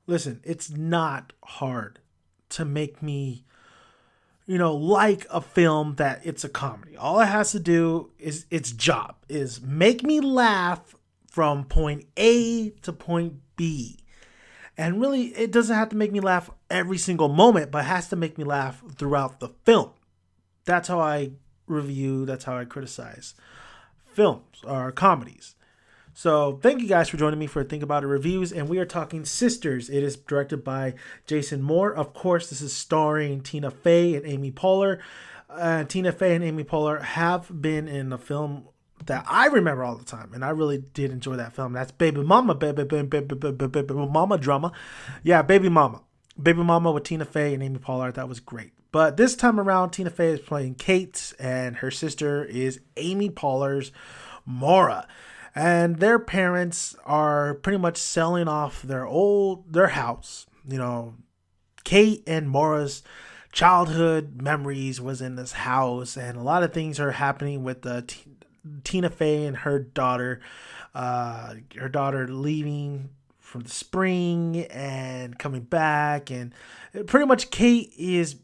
Listen, it's not hard to make me, like a film that it's a comedy. All it has to do is its job is make me laugh from point A to point B. And really, it doesn't have to make me laugh every single moment, but it has to make me laugh throughout the film. That's how I review, that's how I criticize films or comedies. So thank you guys for joining me for Think About It reviews, and we are talking Sisters. It is directed by Jason Moore. Of course, this is starring Tina Fey and Amy Poehler. Tina Fey and Amy Poehler have been in a film that I remember all the time, and I really did enjoy that film. That's Baby Mama, baby Mama drama. Yeah, Baby Mama. Baby Mama with Tina Fey and Amy Poehler. That was great. But this time around, Tina Fey is playing Kate, and her sister is Amy Poehler's Maura. And their parents are pretty much selling off their house. Kate and Maura's childhood memories was in this house, and a lot of things are happening with Tina Fey and her daughter. Her daughter leaving from the spring and coming back, and pretty much Kate is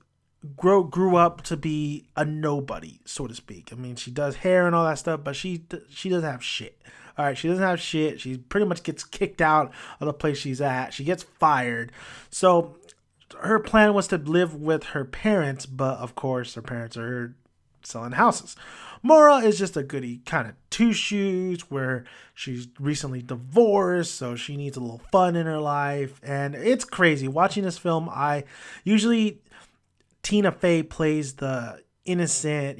grew up to be a nobody, so to speak. I mean, she does hair and all that stuff, but she doesn't have shit. All right, she doesn't have shit. She pretty much gets kicked out of the place she's at. She gets fired. So her plan was to live with her parents, but of course her parents are selling houses. Maura is just a goody kind of two shoes where she's recently divorced, so she needs a little fun in her life. And it's crazy. Watching this film, I usually Tina Fey plays the innocent,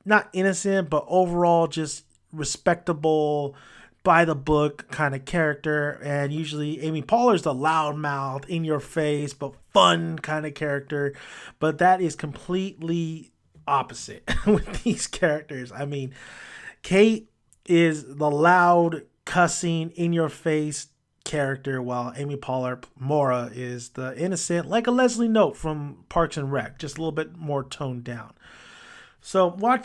not innocent, but overall just respectable, by the book kind of character. And usually Amy Poehler's the loudmouth, in your face, but fun kind of character. But that is completely opposite with these characters. I mean, Kate is the loud, cussing, in your face character, while Amy Poehler, Maura, is the innocent, like a Leslie Knope from Parks and Rec, just a little bit more toned down. So I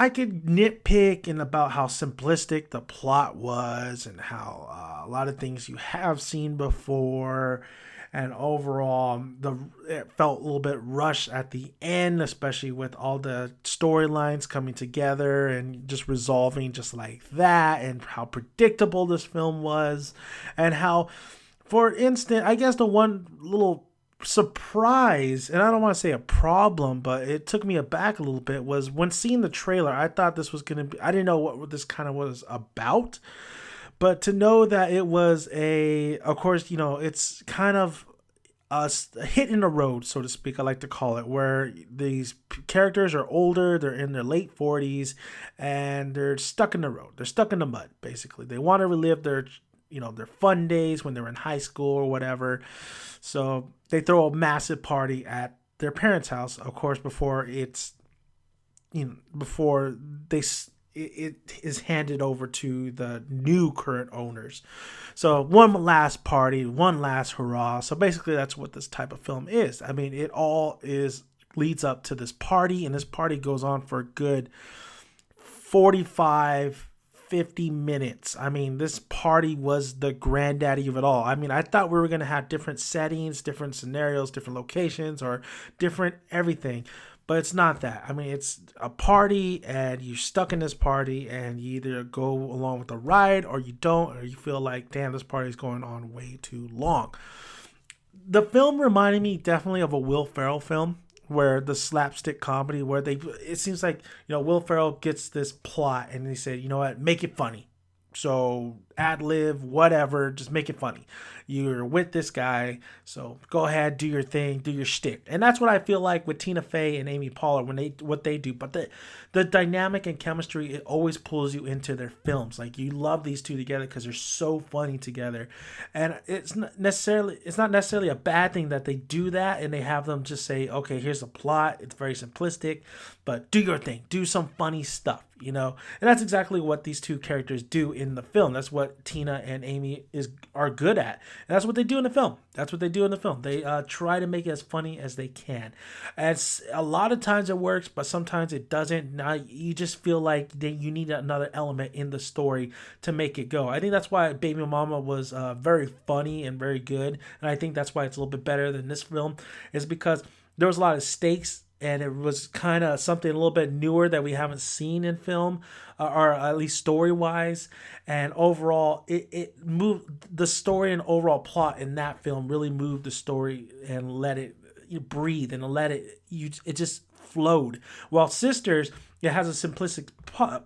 could nitpick in about how simplistic the plot was and how a lot of things you have seen before, and overall it felt a little bit rushed at the end, especially with all the storylines coming together and just resolving just like that, and how predictable this film was, and how, for instance, I guess the one little surprise, and I don't want to say a problem, but it took me aback a little bit, was when seeing the trailer. I thought this was going to be, I didn't know what this kind of was about, but to know that it was of course, it's kind of a hit in the road, so to speak, I like to call it, where these characters are older, they're in their late 40s, and they're stuck in the road. They're stuck in the mud, basically. They want to relive their fun days when they were in high school or whatever. So they throw a massive party at their parents' house, of course, before before it is handed over to the new current owners. So one last party, one last hurrah. So basically that's what this type of film is. I mean, it all leads up to this party, and this party goes on for a good 50 minutes. I mean, this party was the granddaddy of it all. I mean, I thought we were going to have different settings, different scenarios, different locations, or different everything. But it's not that. I mean, it's a party, and you're stuck in this party, and you either go along with the ride or you don't, or you feel like, damn, this party is going on way too long. The film reminded me definitely of a Will Ferrell film, where the slapstick comedy, where it seems like, Will Ferrell gets this plot and they said, you know what, make it funny. So ad lib, whatever, just make it funny. You're with this guy, so go ahead, do your thing, do your shtick. And that's what I feel like with Tina Fey and Amy Poehler when what they do. But the dynamic and chemistry, it always pulls you into their films. Like, you love these two together because they're so funny together. And it's not necessarily a bad thing that they do that and they have them just say, okay, here's the plot. It's very simplistic, but do your thing, do some funny stuff. And that's exactly what these two characters do in the film. That's what what Tina and Amy are good at. And that's what they do in the film. That's what they do in the film. They try to make it as funny as they can. And a lot of times it works, but sometimes it doesn't. Now you just feel like you need another element in the story to make it go. I think that's why Baby Mama was very funny and very good. And I think that's why it's a little bit better than this film, is because there was a lot of stakes, and it was kind of something a little bit newer that we haven't seen in film, or at least story-wise. And overall, it moved the story and overall plot in that film really moved the story and let it breathe and it just flowed. While Sisters, it has a simplistic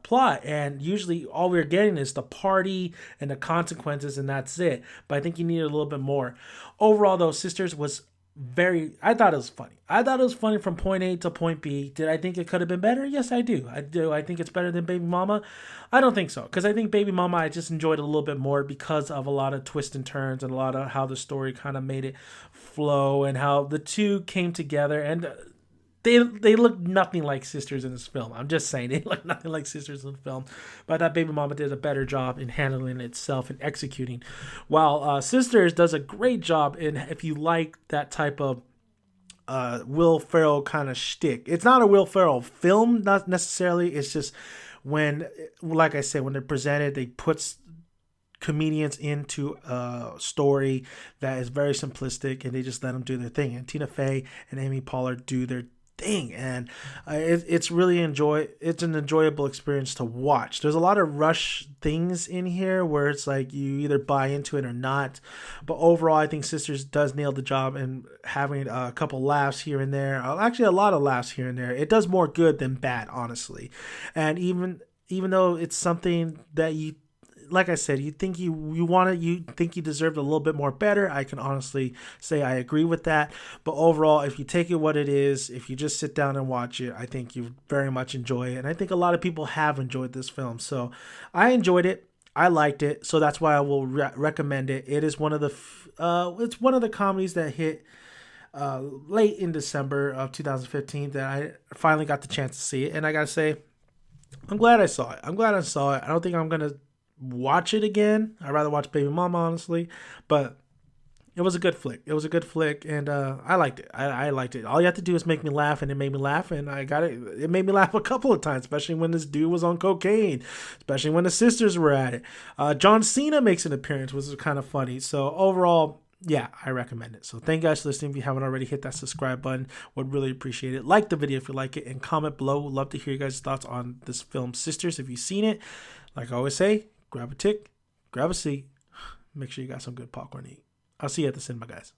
plot, and usually all we're getting is the party and the consequences, and that's it. But I think you need a little bit more. Overall, though, Sisters was I thought it was funny. I thought it was funny from point A to point B. Did I think it could have been better? Yes, I do. I think it's better than Baby Mama? I don't think so. Because I think Baby Mama, I just enjoyed it a little bit more because of a lot of twists and turns and a lot of how the story kind of made it flow and how the two came together. And they look nothing like sisters in this film. I'm just saying, they look nothing like sisters in the film. But I thought Baby Mama did a better job in handling itself and executing. While Sisters does a great job in, if you like that type of Will Ferrell kind of shtick. It's not a Will Ferrell film, not necessarily. It's just when, like I said, when they're presented, they put comedians into a story that is very simplistic, and they just let them do their thing. And Tina Fey and Amy Poehler do their thing, and it's an enjoyable experience to watch. There's a lot of rush things in here where it's like you either buy into it or not, but overall I think Sisters does nail the job, and having a couple laughs here and there, actually a lot of laughs here and there, it does more good than bad, honestly. And even though it's something that you, like I said, you think you think you deserved a little bit more better, I can honestly say I agree with that. But overall, if you take it what it is, if you just sit down and watch it, I think you very much enjoy it. And I think a lot of people have enjoyed this film. So I enjoyed it. I liked it. So that's why I will recommend it. It is one of the it's one of the comedies that hit late in December of 2015 that I finally got the chance to see it. And I got to say, I'm glad I saw it. I don't think I'm going to watch it again. I'd rather watch Baby Mama, honestly, but it was a good flick. And I liked it. I liked it. All you have to do is make me laugh, and it made me laugh, and I got it. It made me laugh a couple of times, especially when this dude was on cocaine, especially when the sisters were at it. John Cena makes an appearance, which is kind of funny. So overall, yeah, I recommend it. So thank you guys for listening. If you haven't already, hit that subscribe button. Would really appreciate it. Like the video if you like it, and comment below. Would love to hear you guys' thoughts on this film, Sisters, if you've seen it. Like I always say, grab a tick, grab a seat, make sure you got some good popcorn to eat. I'll see you at the cinema, guys.